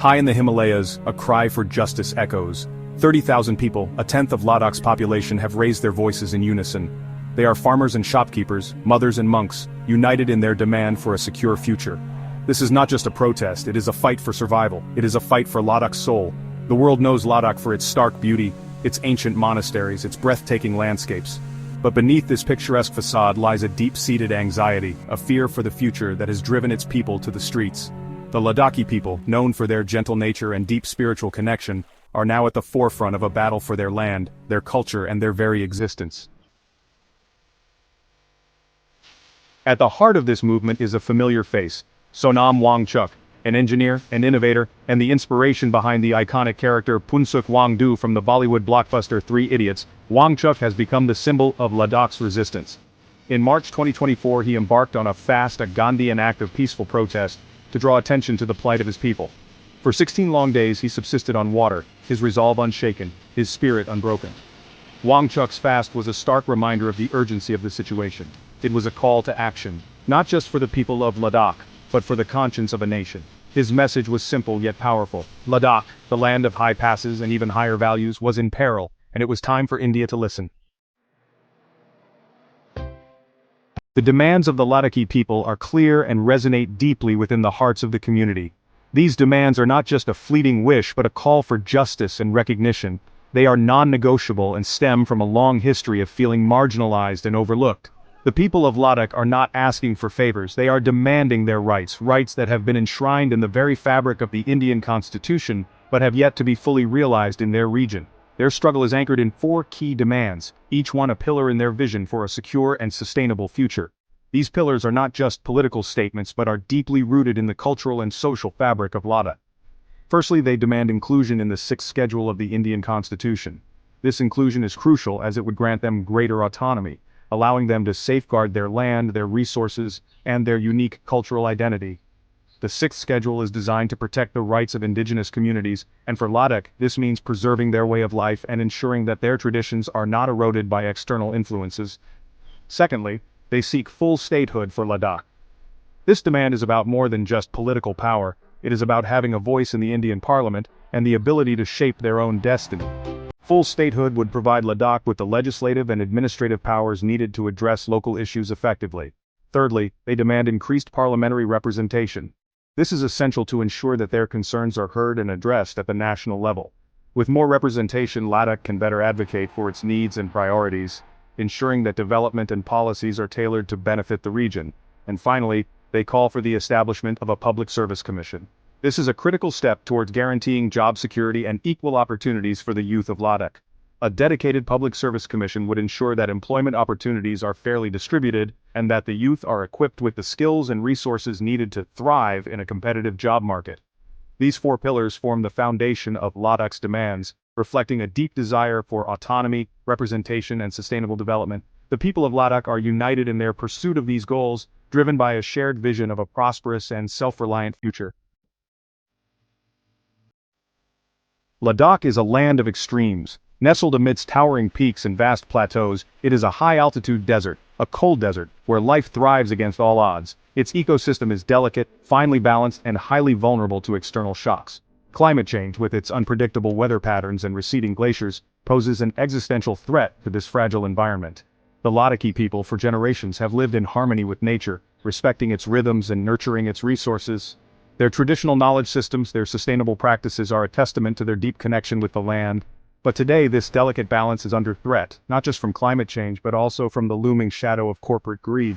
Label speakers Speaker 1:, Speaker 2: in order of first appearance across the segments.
Speaker 1: High in the Himalayas, a cry for justice echoes. 30,000 people, a tenth of Ladakh's population, have raised their voices in unison. They are farmers and shopkeepers, mothers and monks, united in their demand for a secure future. This is not just a protest, it is a fight for survival. It is a fight for Ladakh's soul. The world knows Ladakh for its stark beauty, its ancient monasteries, its breathtaking landscapes. But beneath this picturesque facade lies a deep-seated anxiety, a fear for the future that has driven its people to the streets. The Ladakhi people, known for their gentle nature and deep spiritual connection, are now at the forefront of a battle for their land, their culture, and their very existence. At the heart of this movement is a familiar face, Sonam Wangchuk, an engineer, an innovator, and the inspiration behind the iconic character Punsuk Wangdu from the Bollywood blockbuster Three Idiots. Wangchuk has become the symbol of Ladakh's resistance. In March 2024 he embarked on a Gandhian act of peaceful protest to draw attention to the plight of his people. For 16 long days he subsisted on water, his resolve unshaken, his spirit unbroken. Wangchuk's fast was a stark reminder of the urgency of the situation. It was a call to action, not just for the people of Ladakh, but for the conscience of a nation. His message was simple yet powerful. Ladakh, the land of high passes and even higher values, was in peril, and it was time for India to listen. The demands of the Ladakhi people are clear and resonate deeply within the hearts of the community. These demands are not just a fleeting wish but a call for justice and recognition. They are non-negotiable and stem from a long history of feeling marginalized and overlooked. The people of Ladakh are not asking for favors, they are demanding their rights, rights that have been enshrined in the very fabric of the Indian constitution, but have yet to be fully realized in their region. Their struggle is anchored in 4 key demands, each one a pillar in their vision for a secure and sustainable future. These pillars are not just political statements but are deeply rooted in the cultural and social fabric of Ladakh. Firstly, they demand inclusion in the 6th schedule of the Indian constitution. This inclusion is crucial as it would grant them greater autonomy, allowing them to safeguard their land, their resources, and their unique cultural identity. The 6th schedule is designed to protect the rights of indigenous communities, and for Ladakh, this means preserving their way of life and ensuring that their traditions are not eroded by external influences. Secondly, they seek full statehood for Ladakh. This demand is about more than just political power, it is about having a voice in the Indian parliament and the ability to shape their own destiny. Full statehood would provide Ladakh with the legislative and administrative powers needed to address local issues effectively. Thirdly, they demand increased parliamentary representation. This is essential to ensure that their concerns are heard and addressed at the national level. With more representation, Ladakh can better advocate for its needs and priorities, ensuring that development and policies are tailored to benefit the region. And finally, they call for the establishment of a public service commission. This is a critical step towards guaranteeing job security and equal opportunities for the youth of Ladakh. A dedicated public service commission would ensure that employment opportunities are fairly distributed and that the youth are equipped with the skills and resources needed to thrive in a competitive job market. These 4 pillars form the foundation of Ladakh's demands, reflecting a deep desire for autonomy, representation, and sustainable development. The people of Ladakh are united in their pursuit of these goals, driven by a shared vision of a prosperous and self-reliant future. Ladakh is a land of extremes. Nestled amidst towering peaks and vast plateaus, it is a high-altitude desert, a cold desert, where life thrives against all odds. Its ecosystem is delicate, finely balanced, and highly vulnerable to external shocks. Climate change, with its unpredictable weather patterns and receding glaciers, poses an existential threat to this fragile environment. The Ladakhi people for generations have lived in harmony with nature, respecting its rhythms and nurturing its resources. Their traditional knowledge systems, their sustainable practices are a testament to their deep connection with the land. But today this delicate balance is under threat, not just from climate change but also from the looming shadow of corporate greed.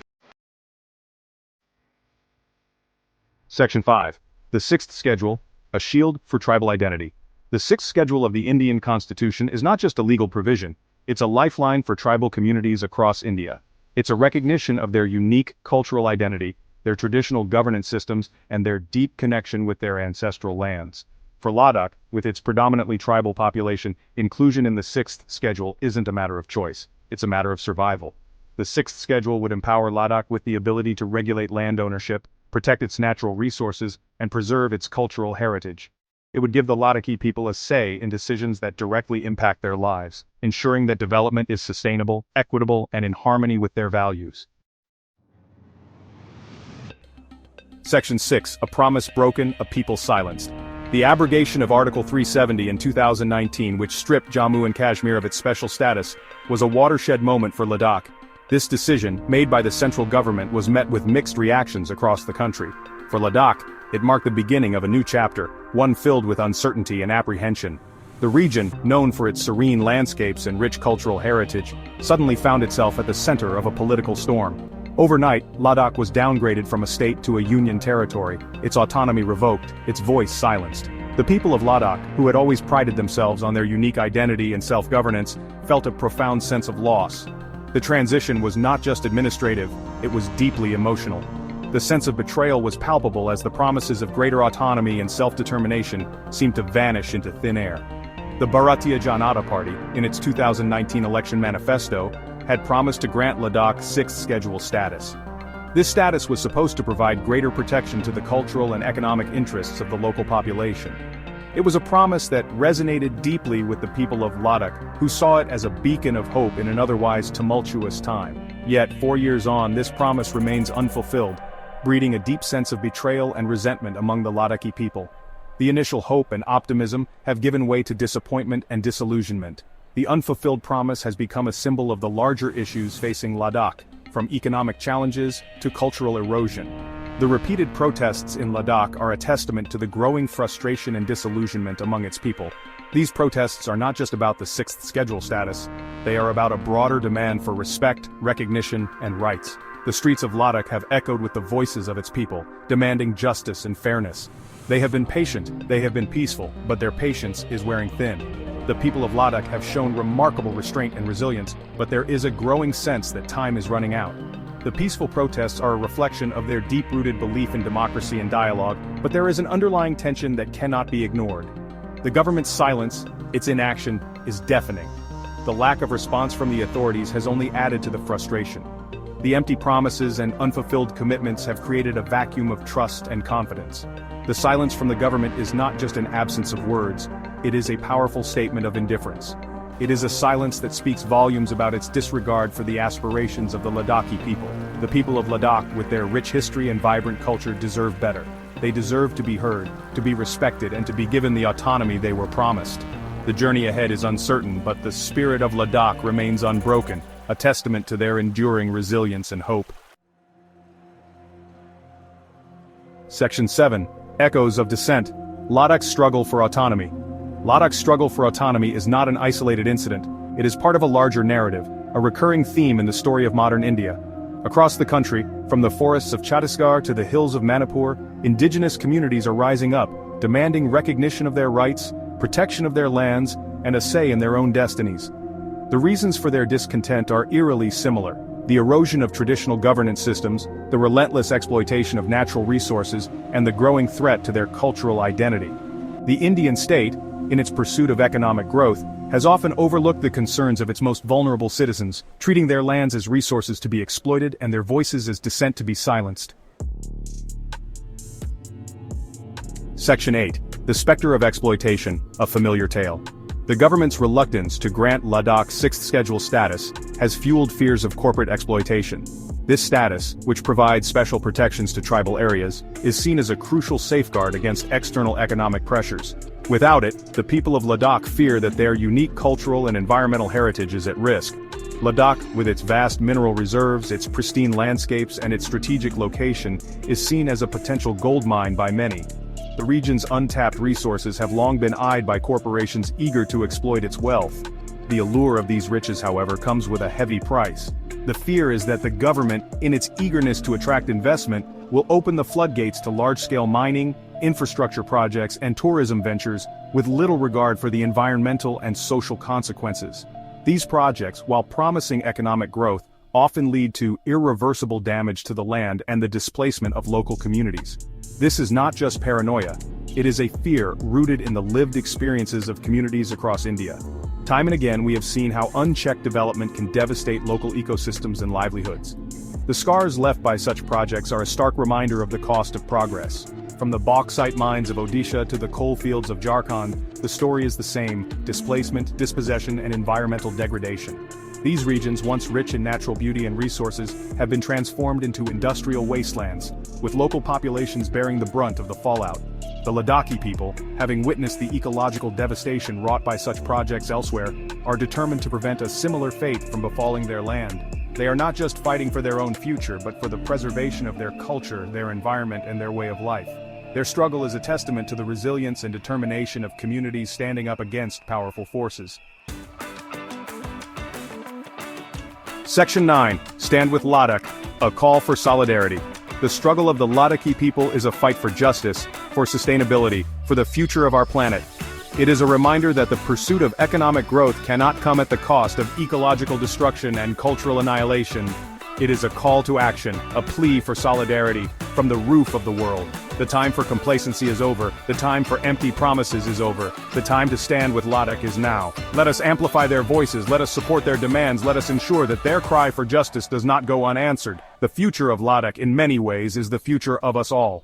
Speaker 1: Section 5. The 6th Schedule, a shield for tribal identity. The 6th Schedule of the Indian Constitution is not just a legal provision, it's a lifeline for tribal communities across India. It's a recognition of their unique cultural identity, their traditional governance systems, and their deep connection with their ancestral lands. For Ladakh, with its predominantly tribal population, inclusion in the 6th Schedule isn't a matter of choice, it's a matter of survival. The 6th Schedule would empower Ladakh with the ability to regulate land ownership, protect its natural resources, and preserve its cultural heritage. It would give the Ladakhi people a say in decisions that directly impact their lives, ensuring that development is sustainable, equitable, and in harmony with their values. Section 6. A promise broken, a people silenced. The abrogation of Article 370 in 2019, which stripped Jammu and Kashmir of its special status, was a watershed moment for Ladakh. This decision, made by the central government, was met with mixed reactions across the country. For Ladakh, it marked the beginning of a new chapter, one filled with uncertainty and apprehension. The region, known for its serene landscapes and rich cultural heritage, suddenly found itself at the center of a political storm. Overnight, Ladakh was downgraded from a state to a union territory, its autonomy revoked, its voice silenced. The people of Ladakh, who had always prided themselves on their unique identity and self-governance, felt a profound sense of loss. The transition was not just administrative, it was deeply emotional. The sense of betrayal was palpable as the promises of greater autonomy and self-determination seemed to vanish into thin air. The Bharatiya Janata Party, in its 2019 election manifesto, had promised to grant Ladakh 6th schedule status. This status was supposed to provide greater protection to the cultural and economic interests of the local population. It was a promise that resonated deeply with the people of Ladakh, who saw it as a beacon of hope in an otherwise tumultuous time. Yet, 4 years on, this promise remains unfulfilled, breeding a deep sense of betrayal and resentment among the Ladakhi people. The initial hope and optimism have given way to disappointment and disillusionment. The unfulfilled promise has become a symbol of the larger issues facing Ladakh, from economic challenges to cultural erosion. The repeated protests in Ladakh are a testament to the growing frustration and disillusionment among its people. These protests are not just about the 6th schedule status, they are about a broader demand for respect, recognition, and rights. The streets of Ladakh have echoed with the voices of its people, demanding justice and fairness. They have been patient, they have been peaceful, but their patience is wearing thin. The people of Ladakh have shown remarkable restraint and resilience, but there is a growing sense that time is running out. The peaceful protests are a reflection of their deep-rooted belief in democracy and dialogue, but there is an underlying tension that cannot be ignored. The government's silence, its inaction, is deafening. The lack of response from the authorities has only added to the frustration. The empty promises and unfulfilled commitments have created a vacuum of trust and confidence. The silence from the government is not just an absence of words, it is a powerful statement of indifference. It is a silence that speaks volumes about its disregard for the aspirations of the Ladakhi people. The people of Ladakh, with their rich history and vibrant culture, deserve better. They deserve to be heard, to be respected, and to be given the autonomy they were promised. The journey ahead is uncertain, but the spirit of Ladakh remains unbroken, a testament to their enduring resilience and hope. Section 7. Echoes of Dissent. Ladakh's struggle for autonomy. Ladakh's struggle for autonomy is not an isolated incident, it is part of a larger narrative, a recurring theme in the story of modern India. Across the country, from the forests of Chhattisgarh to the hills of Manipur, indigenous communities are rising up, demanding recognition of their rights, protection of their lands, and a say in their own destinies. The reasons for their discontent are eerily similar: the erosion of traditional governance systems, the relentless exploitation of natural resources, and the growing threat to their cultural identity. The Indian state, in its pursuit of economic growth, has often overlooked the concerns of its most vulnerable citizens, treating their lands as resources to be exploited and their voices as dissent to be silenced. Section 8. The Spectre of Exploitation, a Familiar Tale. The government's reluctance to grant Ladakh 6th schedule status has fueled fears of corporate exploitation. This status, which provides special protections to tribal areas, is seen as a crucial safeguard against external economic pressures. Without it, the people of Ladakh fear that their unique cultural and environmental heritage is at risk. Ladakh, with its vast mineral reserves, its pristine landscapes, and its strategic location, is seen as a potential gold mine by many. The region's untapped resources have long been eyed by corporations eager to exploit its wealth. The allure of these riches, however, comes with a heavy price. The fear is that the government, in its eagerness to attract investment, will open the floodgates to large-scale mining, infrastructure projects, and tourism ventures, with little regard for the environmental and social consequences. These projects, while promising economic growth, often lead to irreversible damage to the land and the displacement of local communities. This is not just paranoia, it is a fear rooted in the lived experiences of communities across India. Time and again we have seen how unchecked development can devastate local ecosystems and livelihoods. The scars left by such projects are a stark reminder of the cost of progress. From the bauxite mines of Odisha to the coal fields of Jharkhand, the story is the same: displacement, dispossession, and environmental degradation. These regions, once rich in natural beauty and resources, have been transformed into industrial wastelands, with local populations bearing the brunt of the fallout. The Ladakhi people, having witnessed the ecological devastation wrought by such projects elsewhere, are determined to prevent a similar fate from befalling their land. They are not just fighting for their own future but for the preservation of their culture, their environment and their way of life. Their struggle is a testament to the resilience and determination of communities standing up against powerful forces. Section 9. Stand with Ladakh, a call for solidarity. The struggle of the Ladakhi people is a fight for justice, for sustainability, for the future of our planet. It is a reminder that the pursuit of economic growth cannot come at the cost of ecological destruction and cultural annihilation. It is a call to action, a plea for solidarity, from the roof of the world. The time for complacency is over, the time for empty promises is over, the time to stand with Ladakh is now. Let us amplify their voices, let us support their demands, let us ensure that their cry for justice does not go unanswered. The future of Ladakh in many ways is the future of us all.